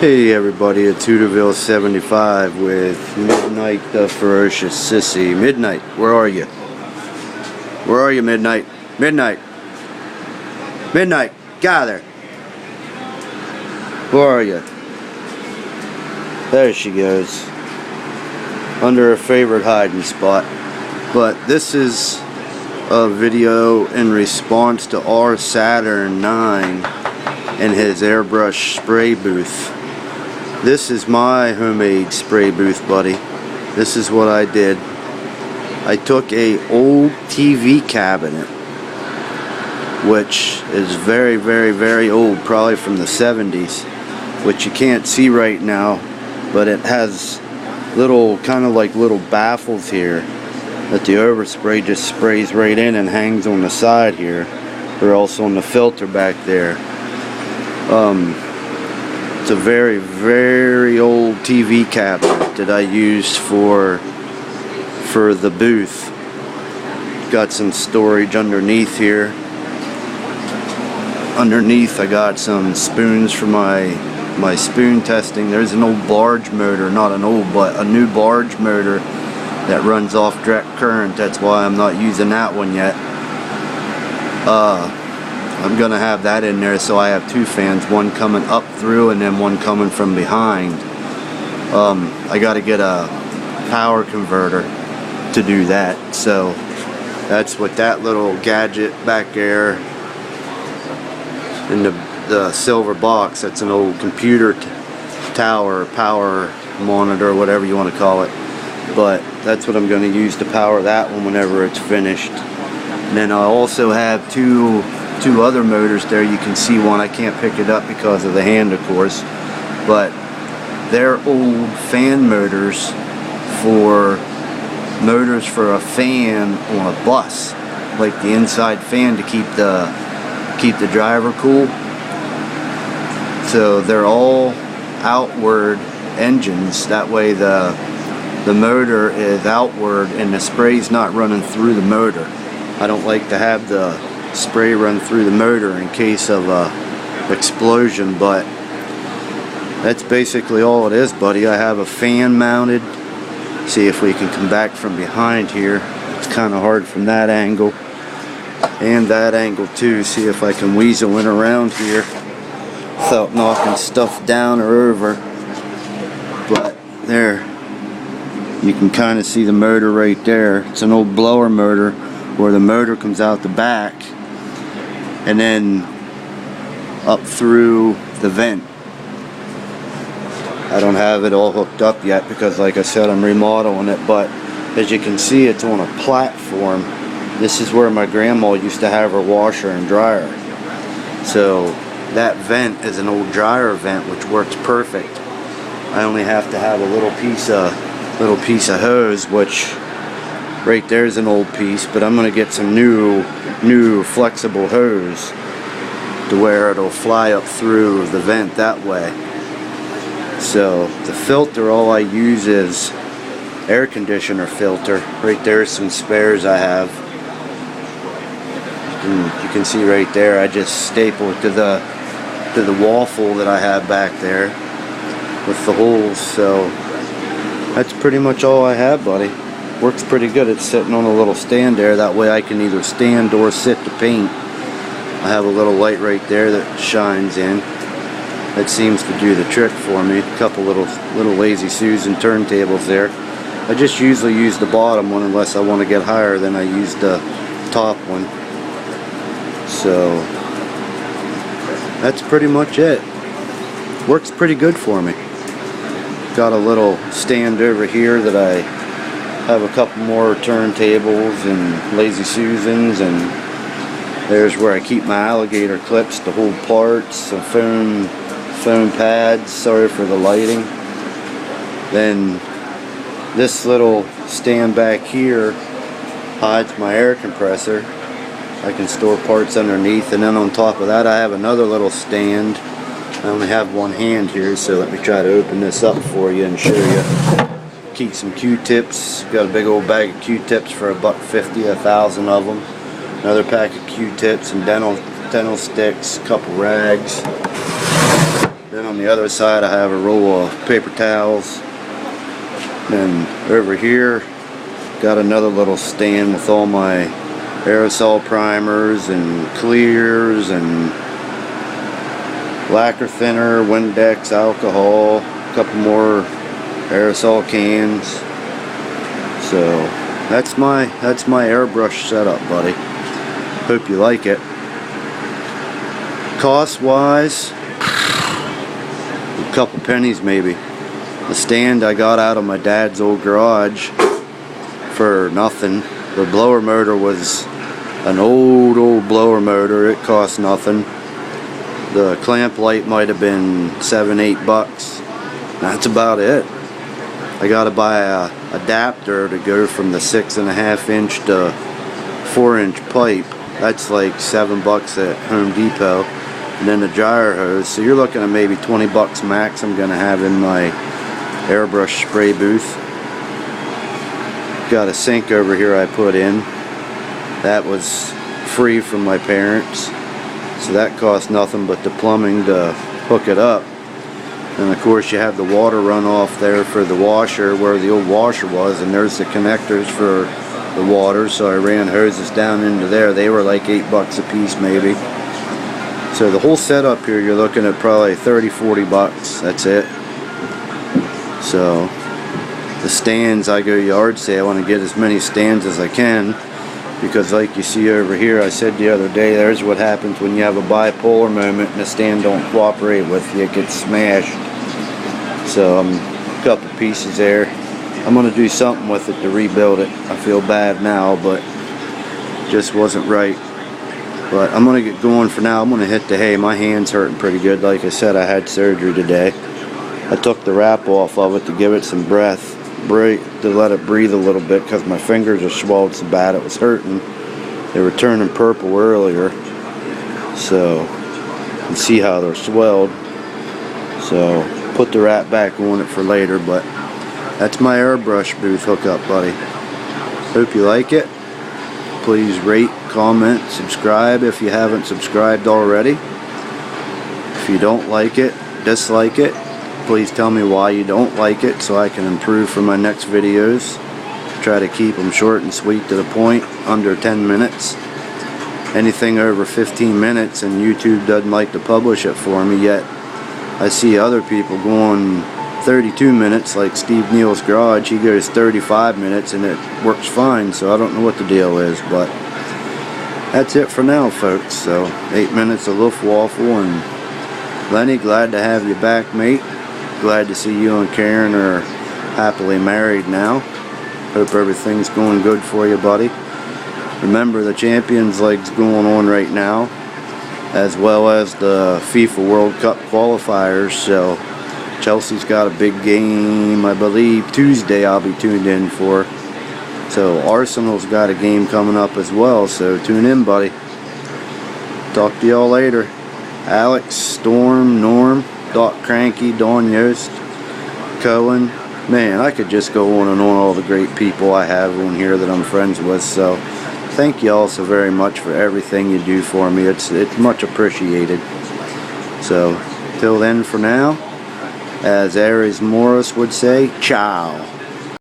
Hey everybody, it's Hooterville75 with Midnight the Ferocious Sissy. Midnight, where are you? Where are you, Midnight? Midnight! Midnight, gather! Where are you? There she goes. Under her favorite hiding spot. But this is a video in response to Rsaturn9 and his airbrush spray booth. This is my homemade spray booth, buddy. This is what I did. I took a old TV cabinet, which is very, very, very old, probably from the 70s, which you can't see right now, but it has little, kind of like little baffles here that the overspray just sprays right in and hangs on the side here, or also on the filter back there. It's a very, very old TV cabinet that I used for the booth. Got some storage underneath here. Underneath I got some spoons for my spoon testing. There's an old barge motor, not an old, but a new barge motor that runs off direct current. That's why I'm not using that one yet. I'm gonna have that in there, so I have two fans, one coming up through and then one coming from behind. I gotta get a power converter to do that, so that's what that little gadget back there in the silver box, that's an old computer tower, power monitor, whatever you want to call it. But that's what I'm going to use to power that one whenever it's finished. And then I also have two other motors there. You can see one, I can't pick it up because of the hand, of course, but they're old fan motors for a fan on a bus, like the inside fan to keep the driver cool. So they're all outward engines, that way the motor is outward and the spray's not running through the motor. I don't like to have the spray run through the motor in case of a explosion, but that's basically all it is, buddy. I have a fan mounted. See if we can come back from behind here. It's kind of hard from that angle and that angle too. See if I can weasel in around here without knocking stuff down or over. But there, you can kind of see the motor right there. It's an old blower motor where the motor comes out the back and then up through the vent. I don't have it all hooked up yet because, like I said, I'm remodeling it, but as you can see, it's on a platform. This is where my grandma used to have her washer and dryer. So that vent is an old dryer vent, which works perfect. I only have to have a little piece of hose, which right there is an old piece, but I'm gonna get some new flexible hose to where it'll fly up through the vent that way. So the filter, all I use is air conditioner filter. Right there's some spares I have. And you can see right there, I just staple it to the waffle that I have back there with the holes. So that's pretty much all I have, buddy. Works pretty good. It's sitting on a little stand there, that way I can either stand or sit to paint. I have a little light right there that shines in. That seems to do the trick for me. A couple little Lazy Susan turntables there. I just usually use the bottom one unless I want to get higher, then I use the top one. So that's pretty much it. Works pretty good for me. Got a little stand over here that I have a couple more turntables and Lazy Susans, and there's where I keep my alligator clips to hold parts, some foam pads, sorry for the lighting. Then this little stand back here hides my air compressor. I can store parts underneath, and then on top of that I have another little stand. I only have one hand here, so let me try to open this up for you and show you. Keep some Q-tips. Got a big old bag of Q-tips for $1.50, 1,000 of them. Another pack of Q-tips and dental sticks, a couple rags. Then on the other side I have a roll of paper towels. Then over here got another little stand with all my aerosol primers and clears and lacquer thinner, Windex, alcohol, a couple more aerosol cans. So that's my airbrush setup, buddy. Hope you like it. Cost wise, a couple pennies maybe. The stand I got out of my dad's old garage for nothing. The blower motor was an old blower motor. It cost nothing. The clamp light might have been $7-8. That's about it. I gotta buy a adapter to go from the 6.5 inch to 4-inch pipe. That's like $7 at Home Depot. And then the dryer hose. So you're looking at maybe $20 max I'm gonna have in my airbrush spray booth. Got a sink over here I put in. That was free from my parents. So that cost nothing but the plumbing to hook it up. And of course you have the water runoff there for the washer where the old washer was, and there's the connectors for the water. So I ran hoses down into there. They were like $8 a piece maybe. So the whole setup here you're looking at probably $30-40. That's it. So the stands, I go yard sale and I get as many stands as I can, because like you see over here, I said the other day, there's what happens when you have a bipolar moment and the stand don't cooperate with you. It gets smashed. So a couple pieces there. I'm going to do something with it to rebuild it. I feel bad now, but just wasn't right. But I'm going to get going for now. I'm going to hit the hay. My hand's hurting pretty good. Like I said, I had surgery today. I took the wrap off of it to give it some breath, to let it breathe a little bit, because my fingers are swelled so bad it was hurting. They were turning purple earlier, so you can see how they're swelled. So put the wrap back on it for later. But that's my airbrush booth hookup, buddy. Hope you like it. Please rate, comment, subscribe if you haven't subscribed already. If you don't like it, dislike it, please tell me why you don't like it so I can improve for my next videos. Try to keep them short and sweet to the point, under 10 minutes. Anything over 15 minutes and YouTube doesn't like to publish it for me yet. I see other people going 32 minutes, like Steve Neal's Garage. He goes 35 minutes and it works fine, so I don't know what the deal is, but that's it for now, folks. So 8 minutes of Luftwaffle. And Lenny, glad to have you back, mate. Glad to see you and Karen are happily married now. Hope everything's going good for you, buddy. Remember, the Champions League's going on right now, as well as the FIFA World Cup qualifiers. So Chelsea's got a big game, I believe, Tuesday I'll be tuned in for. So Arsenal's got a game coming up as well, so tune in, buddy. Talk to y'all later. Alex, Storm, Norm, Doc Cranky, Dawn Yost, Cohen. Man, I could just go on and on all the great people I have on here that I'm friends with. So thank you all so very much for everything you do for me. It's much appreciated. So till then, for now, as Aries Morris would say, ciao.